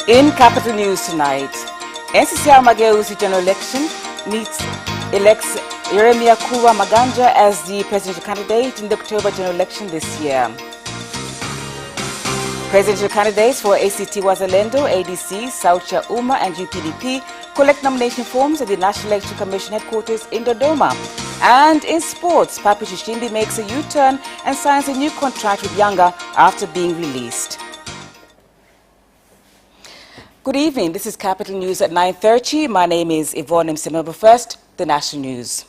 In Capital News tonight, NCCR-Mageuzi general election elects Jeremiah Maganja as the presidential candidate in the October general election this year. Presidential candidates for ACT Wazalendo, ADC, SALAAM and UPDP collect nomination forms at the National Electoral Commission headquarters in Dodoma. And in sports, Papi Chishimbi makes a U-turn and signs a new contract with Yanga after being released. Good evening, this is Capital News at 9:30. My name is Yvonne Msemba. First, the national news.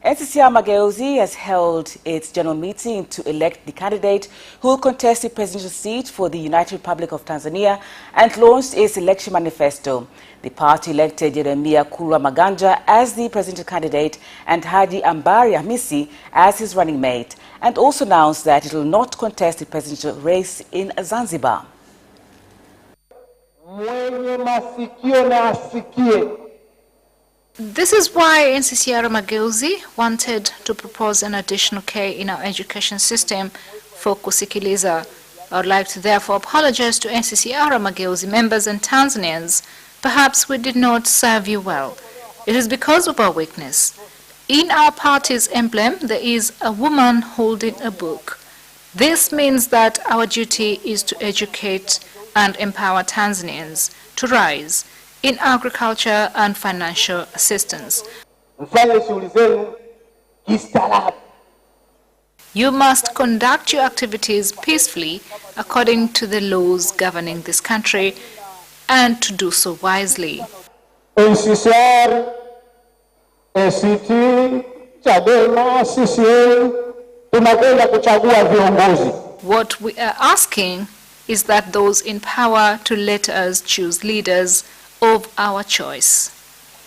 NCCR-Mageuzi has held its general meeting to elect the candidate who will contest the presidential seat for the United Republic of Tanzania and launched its election manifesto. The party elected Jeremiah Maganja as the presidential candidate and Haji Ambari Hamisi as his running mate, and also announced that it will not contest the presidential race in Zanzibar. This is why NCCR-Mageuzi wanted to propose an additional K in our education system for kusikiliza. I would like to therefore apologize to NCCR-Mageuzi members and Tanzanians. Perhaps we did not serve you well. It is because of our weakness. In our party's emblem, there is a woman holding a book. This means that our duty is to educate and empower Tanzanians to rise in agriculture and financial assistance. You must conduct your activities peacefully according to the laws governing this country and to do so wisely. NCCR, ACT, Chadema, CCM, tunakwenda kuchagua viongozi. What we are asking is that those in power to let us choose leaders of our choice.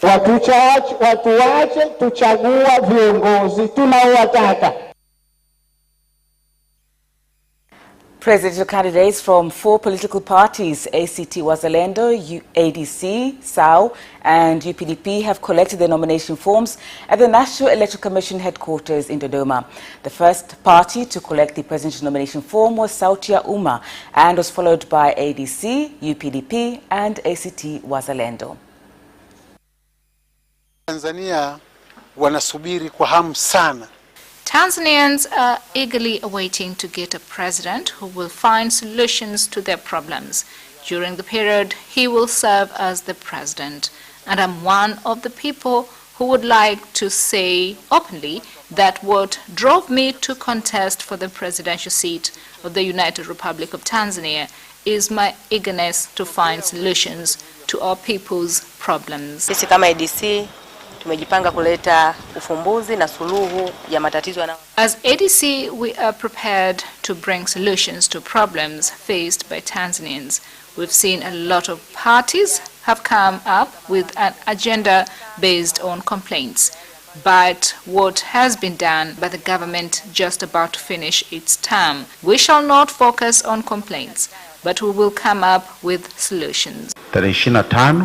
Watuache tuchagua viongozi tunaowataka. Presidential candidates from 4 political parties, ACT Wazalendo, ADC, SAU and UPDP, have collected their nomination forms at the National Electoral Commission headquarters in Dodoma. The first party to collect the presidential nomination form was SALAAM and was followed by ADC, UPDP and ACT Wazalendo. Tanzania wanasubiri kwa hamu sana. Tanzanians are eagerly awaiting to get a president who will find solutions to their problems. During the period, he will serve as the president. And I'm one of the people who would like to say openly that what drove me to contest for the presidential seat of the United Republic of Tanzania is my eagerness to find solutions to our people's problems. Sisi kama ADC tumejipanga kuleta ufumbuzi na suluhu ya matatizo yana. As ADC, we are prepared to bring solutions to problems faced by Tanzanians. We've seen a lot of parties have come up with an agenda based on complaints. But what has been done by the government just about to finish its term? We shall not focus on complaints, but we will come up with solutions. Tarehe 25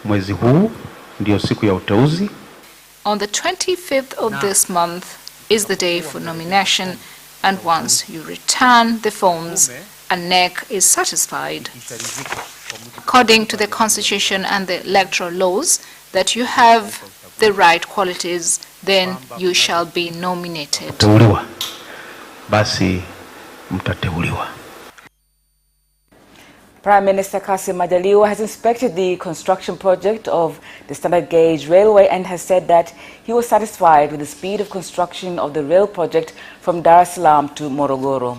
mwezi huu ndio siku ya uteuzi. On the 25th of this month is the day for nomination, and once you return the forms, a NEC is satisfied, according to the Constitution and the electoral laws, that you have the right qualities, then you shall be nominated. Basi mtateuliwa. Prime Minister Kassim Majaliwa has inspected the construction project of the standard gauge railway and has said that he was satisfied with the speed of construction of the rail project from Dar es Salaam to Morogoro.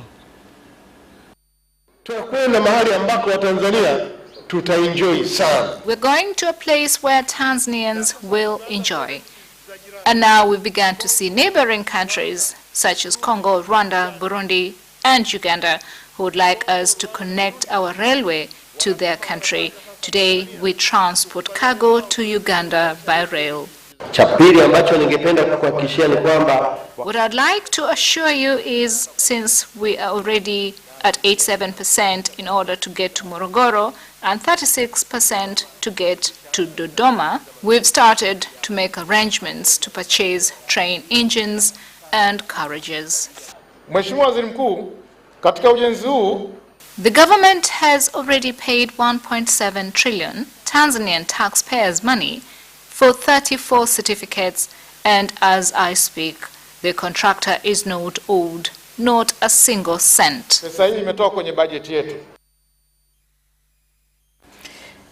We're going to a place where Tanzanians will enjoy. And now we've begun to see neighboring countries such as Congo, Rwanda, Burundi and Uganda who would like us to connect our railway to their country. Today, we transport cargo to Uganda by rail. What I'd like to assure you is, since we are already at 87% in order to get to Morogoro and 36% to get to Dodoma, we've started to make arrangements to purchase train engines and carriages. Mheshimiwa Waziri Mkuu, katika ujenzi huu The government has already paid 1.7 trillion Tanzanian taxpayers' money for 34 certificates, and as I speak, the contractor is not owed not a single cent.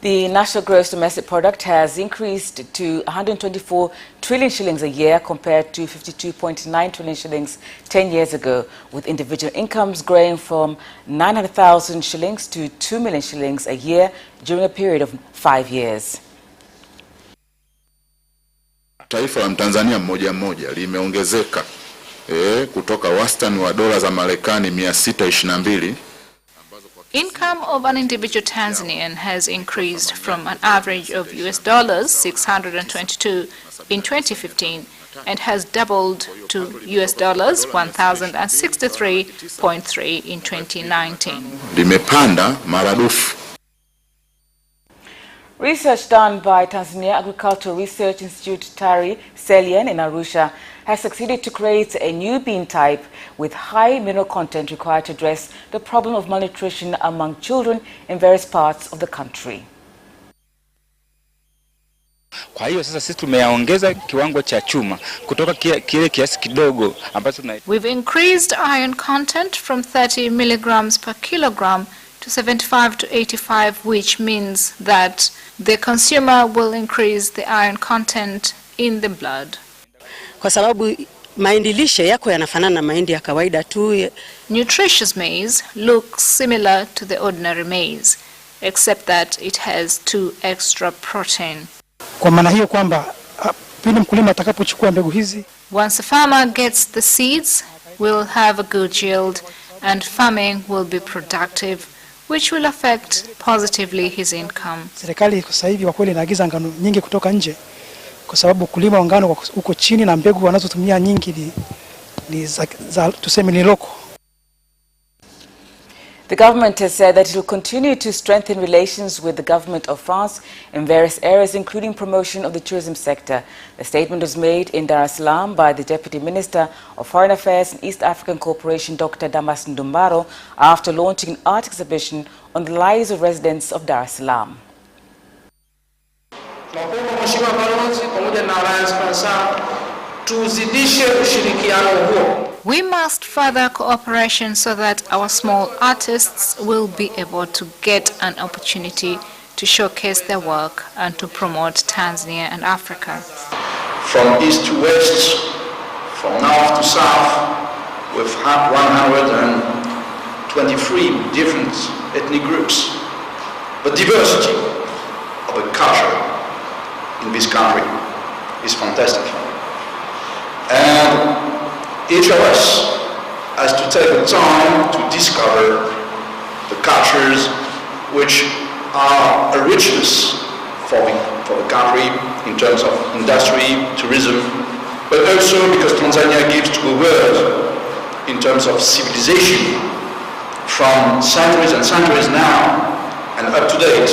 The national gross domestic product has increased to 124 trillion shillings a year compared to 52.9 trillion shillings 10 years ago, with individual incomes growing from 900,000 shillings to 2 million shillings a year during a period of 5 years. Taifa la Tanzania mmoja mmoja limeongezeka kutoka wastani wa dola za Marekani 622. Income of an individual Tanzanian has increased from an average of US dollars 622 in 2015 and has doubled to US dollars 1,063.3 in 2019. Limepanda maradufu. Research done by Tanzania Agricultural Research Institute TARI Selien in Arusha has succeeded to create a new bean type with high mineral content required to address the problem of malnutrition among children in various parts of the country. Kwa hiyo sasa sisi tumeongeza kiwango cha chuma kutoka kile kiasi kidogo ambacho We've increased iron content from 30 milligrams per kilogram to 75 to 85, which means that the consumer will increase the iron content in the blood. Kwa sababu mahindi lishe yako yanafanana na mahindi ya kawaida tu. Nutritious maize looks similar to the ordinary maize, except that it has 2 extra protein. Kwa maana hiyo kwamba pindi mkulima atakapochukua mbegu hizi, once a farmer gets the seeds, we'll have a good yield and farming will be productive, which will affect positively his income. Serikali kwa sasa hivi kwa kweli inaagiza ngano nyingi kutoka nje kwa sababu kulima wa ngano uko chini na mbegu wanazotumia nyingi ni tuseme ni loko. The government has said that it will continue to strengthen relations with the government of France in various areas, including promotion of the tourism sector. The statement was made in Dar es Salaam by the Deputy Minister of Foreign Affairs and East African Cooperation, Dr. Damas Ndumbaro, after launching an art exhibition on the lives of residents of Dar es Salaam. We must further cooperation so that our small artists will be able to get an opportunity to showcase their work and to promote Tanzania and Africa. From east to west, from north to south, we've had 123 different ethnic groups. The diversity of the culture in this country is fantastic. And each of us has to take the time to discover the cultures which are a richness for the country in terms of industry, tourism, but also because Tanzania gives to the world in terms of civilization from centuries and centuries now and up to date.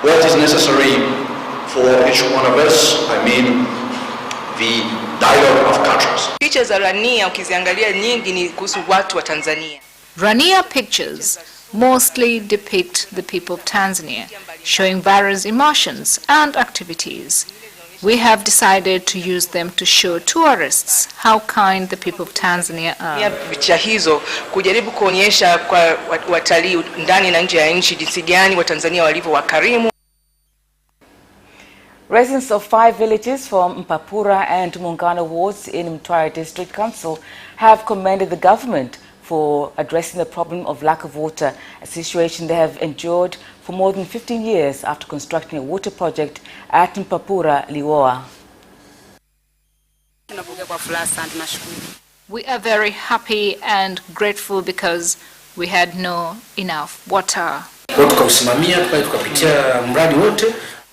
What is necessary for each one of us, I mean the dialogue of cultures. Picha za Rania ukiziangalia nyingi ni kuhusu watu wa Tanzania. Rania pictures mostly depict the people of Tanzania, showing various emotions and activities. We have decided to use them to show tourists how kind the people of Tanzania are. Picha hizo kujaribu kuonyesha kwa watalii ndani na nje ya nchi jinsi gani Watanzania walivyo wakarimu. Residents of 5 villages from Mpapura and Muungano wards in Mtwara District Council have commended the government for addressing the problem of lack of water, a situation they have endured for more than 15 years after constructing a water project at Mpapura Liwoa. We are very happy and grateful because we had no enough water.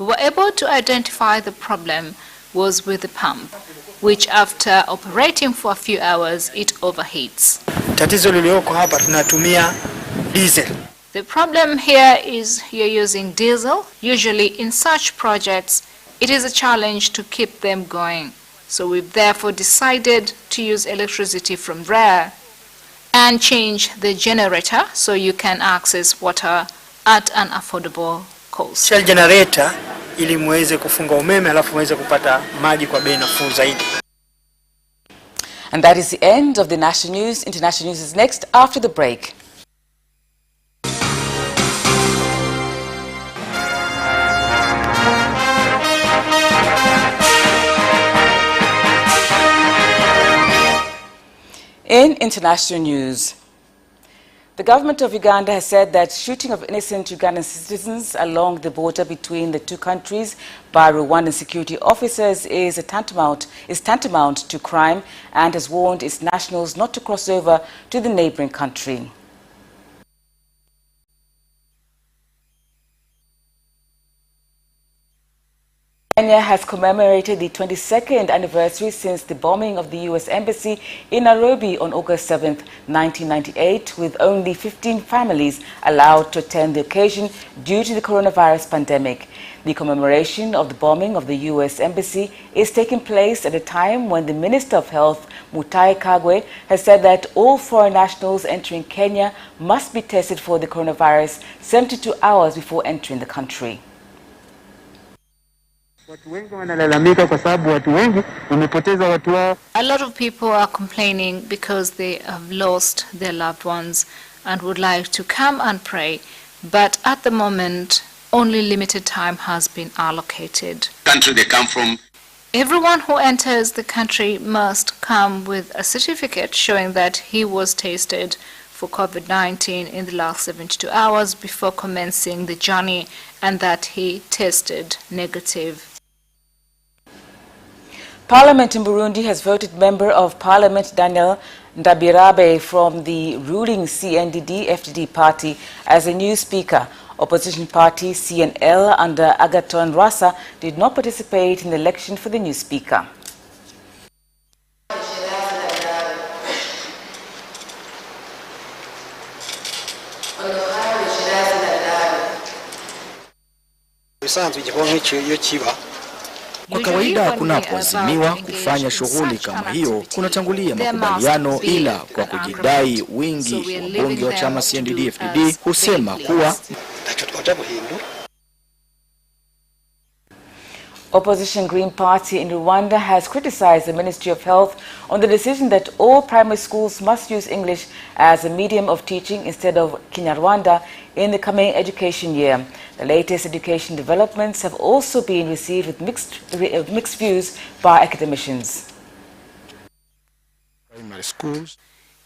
We were able to identify the problem was with the pump, which after operating for a few hours, it overheats. The problem here is you're using diesel. Usually in such projects, it is a challenge to keep them going. So we've therefore decided to use electricity from REA. and change the generator so you can access water at an affordable cost. Shell generator ili muweze kufunga umeme alafu muweze kupata maji kwa bei nafuu zaidi. And that is the end of the national news. International news is next after the break. In international news, the government of Uganda has said that shooting of innocent Ugandan citizens along the border between the two countries by Rwandan security officers is tantamount to crime, and has warned its nationals not to cross over to the neighboring country. Kenya has commemorated the 22nd anniversary since the bombing of the U.S. Embassy in Nairobi on August 7, 1998, with only 15 families allowed to attend the occasion due to the coronavirus pandemic. The commemoration of the bombing of the U.S. Embassy is taking place at a time when the Minister of Health, Mutahi Kagwe, has said that all foreign nationals entering Kenya must be tested for the coronavirus 72 hours before entering the country. A lot of people are complaining because they have lost their loved ones and would like to come and pray, but at the moment only limited time has been allocated. Country they come from. Everyone who enters the country must come with a certificate showing that he was tested for COVID-19 in the last 72 hours before commencing the journey and that he tested negative. Parliament in Burundi has voted Member of Parliament Daniel Ndabirabe from the ruling CNDD-FDD party as a new speaker. Opposition party CNL under Agathon Rwasa did not participate in the election for the new speaker. Kwa kawaida kunapoazimiwa kufanya shughuli kama hiyo kunatangulia makubaliano, ila kwa kujidai wingi wa bunge wa chama CNDD-FDD husema kuwa Opposition Green Party in Rwanda has criticized the Ministry of Health on the decision that all primary schools must use English as a medium of teaching instead of Kinyarwanda in the coming education year. The latest education developments have also been received with mixed views by academicians. Primary schools.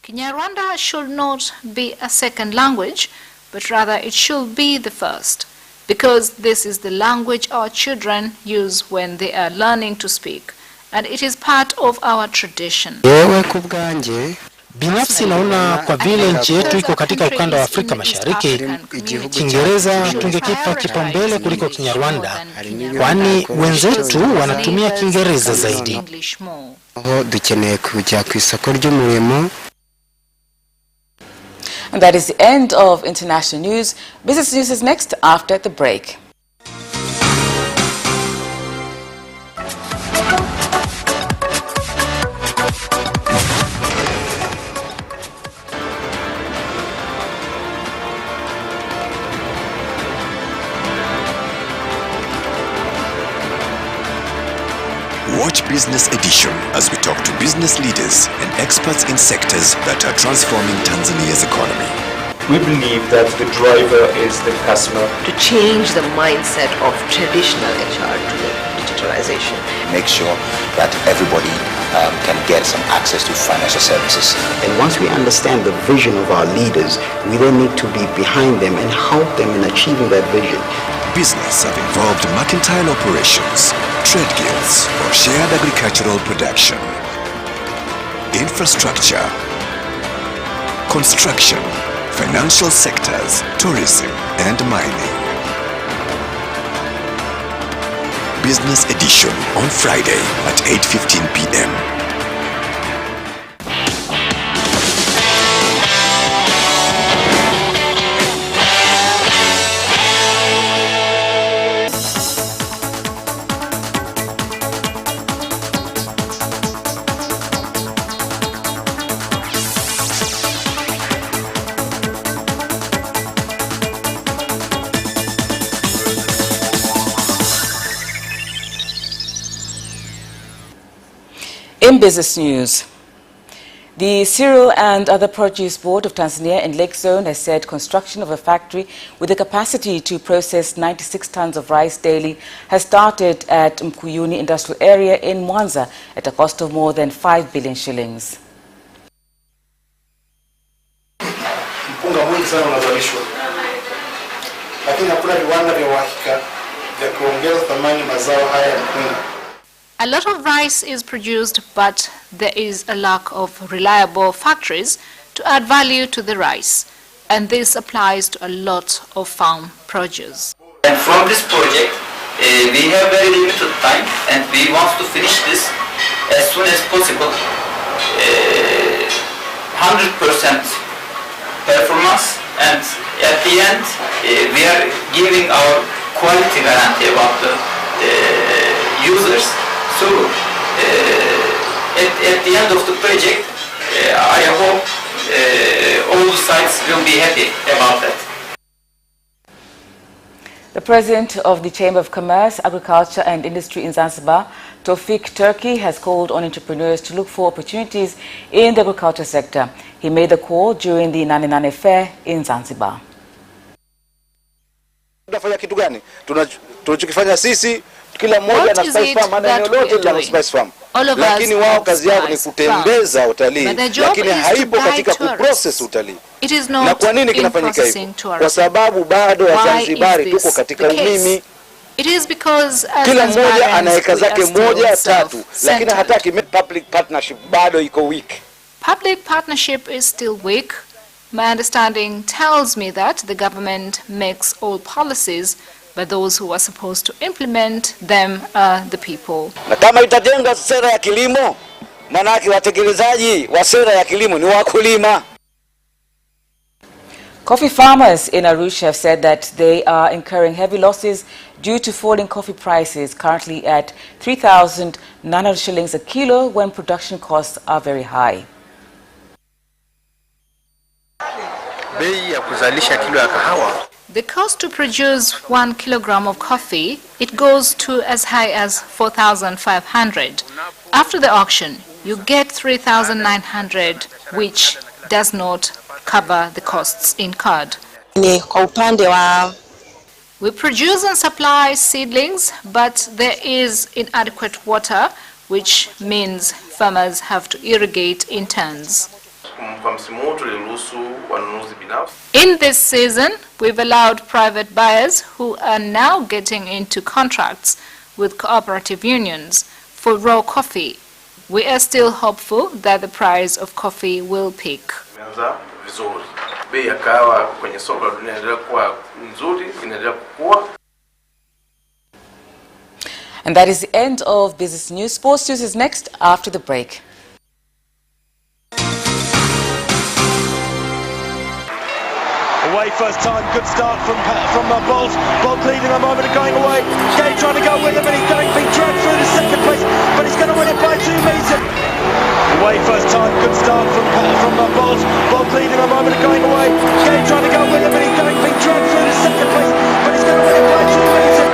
Kinyarwanda should not be a second language, but rather it should be the first, because this is the language our children use when they are learning to speak, and it is part of our tradition. Binafsi naona kwa vile nchi yetu iko katika ukanda wa Afrika Mashariki, Kiingereza tungekipa kipaumbele kuliko Kinyarwanda, kwani wenzetu wanatumia Kiingereza zaidi. And that is the end of international news. Business news is next after the break. Watch Business Edition as we talk to business leaders and experts in sectors that are transforming Tanzania's economy. We believe that the driver is the customer. To change the mindset of traditional HR to the digitalization. Make sure that everybody can get some access to financial services. And once we understand the vision of our leaders, we then need to be behind them and help them in achieving that vision. Business have involved mercantile operations, trade guilds, or shared agricultural production, infrastructure, construction, financial sectors, tourism, and mining. Business Edition on Friday at 8:15 p.m. In business news, the Cereal and Other Produce Board of Tanzania in Lake Zone has said construction of a factory with the capacity to process 96 tons of rice daily has started at Mkuyuni Industrial Area in Mwanza at a cost of more than 5 billion shillings. Mpunga mwingi sana unazalishwa, lakini hakuna viwanda vya uhakika vya kuongeza thamani mazao haya ya mpunga. A lot of rice is produced, but there is a lack of reliable factories to add value to the rice, and this applies to a lot of farm produce. And from this project, we have very limited time, and we want to finish this as soon as possible. 100% performance, and at the end, we are giving our quality guarantee about the users. So, at the end of the project, I hope all the sides will be happy about that. The President of the Chamber of Commerce, Agriculture and Industry in Zanzibar, Tawfik Turki, has called on entrepreneurs to look for opportunities in the agriculture sector. He made the call during the Nane Nane Fair in Zanzibar. Tunafanya kitu gani? Tunachokifanya sisi, kila mmoja na Spice Farm, ana eneo lote la Spice Farm. Lakini wao kazi yao ni kutembeza utalii, lakini haipo katika kuprocess utalii. Na kwa nini kinafanyika hivyo? Kwa sababu bado Wazanzibari tuko katika umimi. Kila mmoja anaweka zake moja tatu, lakini hataki public partnership, bado iko weak. Public partnership is still weak. My understanding tells me that the government makes all policies, but those who are supposed to implement them are the people. Na kama itajenga sera ya kilimo, manake watekelezaji wa sera ya kilimo ni wakulima. Coffee farmers in Arusha have said that they are incurring heavy losses due to falling coffee prices, currently at 3,900 shillings a kilo when production costs are very high. Bei ya kuzalisha kilo ya kahawa. The cost to produce 1 kilogram of coffee, it goes to as high as 4,500. After the auction, you get 3,900, which does not cover the costs incurred. We produce and supply seedlings, but there is inadequate water, which means farmers have to irrigate in turns. In this season, we've allowed private buyers who are now getting into contracts with cooperative unions for raw coffee. We are still hopeful that the price of coffee will peak. And that is the end of Business News. Sports News is next after the break. Away first time, good start from Bolt. Bolt leading a moment of going away. Gay trying to go with him, and he's going being dragged through the second place, but he's going to win it by 2 meters. Away first time, good start from Bolt. Bolt leading a moment of going away. Gay trying to go with him, and he's going being dragged through the second place, but he's going to win it by 2 meters.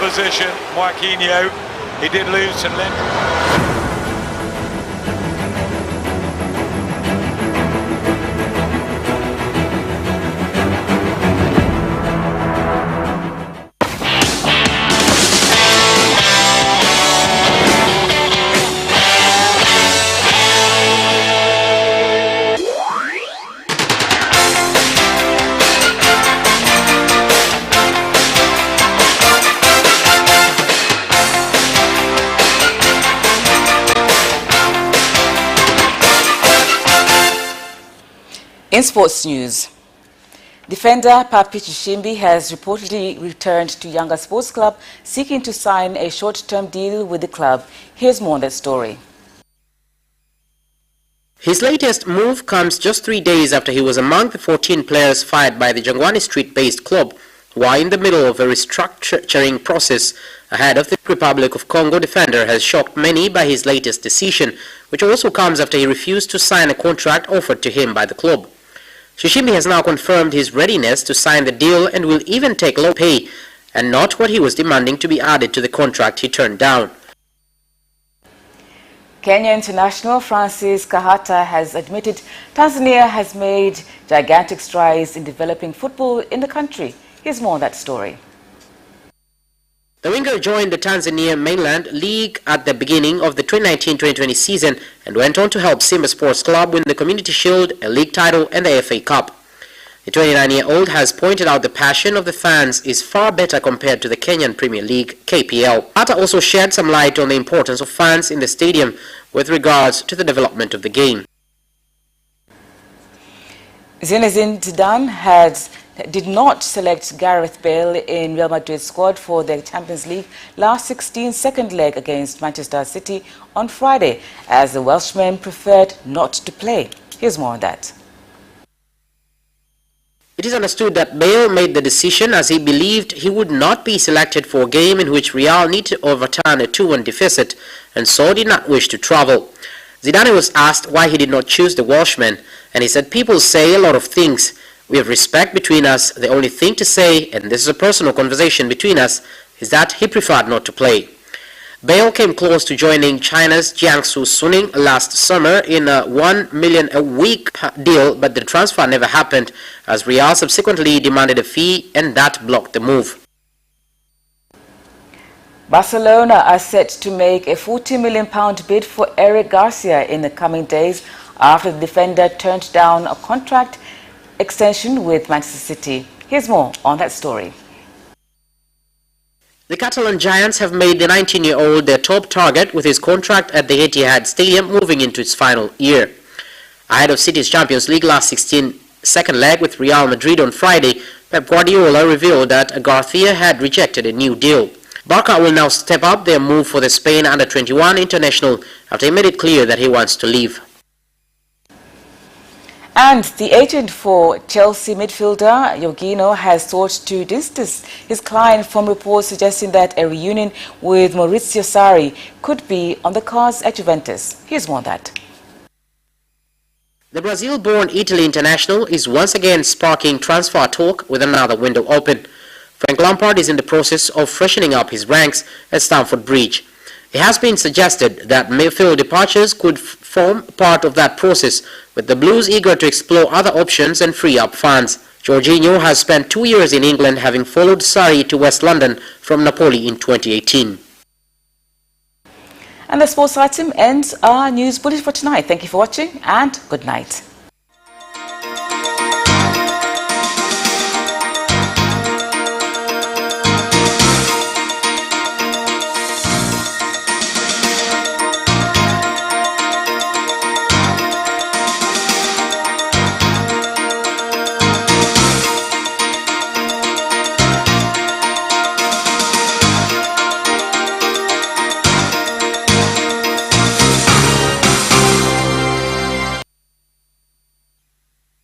Opposition, Joaquinho, he did lose to Lynn. In sports news, defender Papi Chishimbi has reportedly returned to Yanga Sports Club seeking to sign a short-term deal with the club. Here's more on that story. His latest move comes just 3 days after he was among the 14 players fired by the Jangwani Street-based club who are in the middle of a restructuring process ahead of the Republic of Congo defender, has shocked many by his latest decision, which also comes after he refused to sign a contract offered to him by the club. Shishimbi has now confirmed his readiness to sign the deal and will even take low pay and not what he was demanding to be added to the contract he turned down. Kenya international Francis Kahata has admitted Tanzania has made gigantic strides in developing football in the country. Here's more on that story. The winger joined the Tanzania Mainland League at the beginning of the 2019-2020 season and went on to help Simba Sports Club win the Community Shield, a league title and the FA Cup. The 29-year-old has pointed out the passion of the fans is far better compared to the Kenyan Premier League, KPL. Kahata also shed some light on the importance of fans in the stadium with regards to the development of the game. Zinedine Zidane did not select Gareth Bale in Real Madrid's squad for the Champions League last 16 second leg against Manchester City on Friday, as the Welshman preferred not to play. Here's more on that. It is understood that Bale made the decision as he believed he would not be selected for a game in which Real needed to overturn a 2-1 deficit and so did not wish to travel. Zidane was asked why he did not choose the Welshman, and he said, "People say a lot of things. We have respect between us. The only thing to say, and this is a personal conversation between us, is that he preferred not to play." Bale came close to joining China's Jiangsu Suning last summer in a $1 million a week deal, but the transfer never happened as Real subsequently demanded a fee and that blocked the move. Barcelona are set to make a £40 million bid for Eric Garcia in the coming days after the defender turned down a contract extension with Manchester City. Here's more on that story. The Catalan Giants have made the 19-year-old their top target with his contract at the Etihad Stadium moving into its final year. Ahead of City's Champions League last 16 second leg with Real Madrid on Friday, Pep Guardiola revealed that Garcia had rejected a new deal. Barca will now step up their move for the Spain under-21 international after he made it clear that he wants to leave. And the agent for Chelsea midfielder Jorginho has sought to distance his client from reports suggesting that a reunion with Maurizio Sarri could be on the cards at Juventus. Here's more on that. The Brazil-born Italy international is once again sparking transfer talk with another window open. Frank Lampard is in the process of freshening up his ranks at Stamford Bridge. It has been suggested that midfield departures could form part of that process, with the Blues eager to explore other options and free up funds. Jorginho has spent 2 years in England, having followed Sarri to West London from Napoli in 2018. And the sports item ends our news bulletin for tonight. Thank you for watching and good night.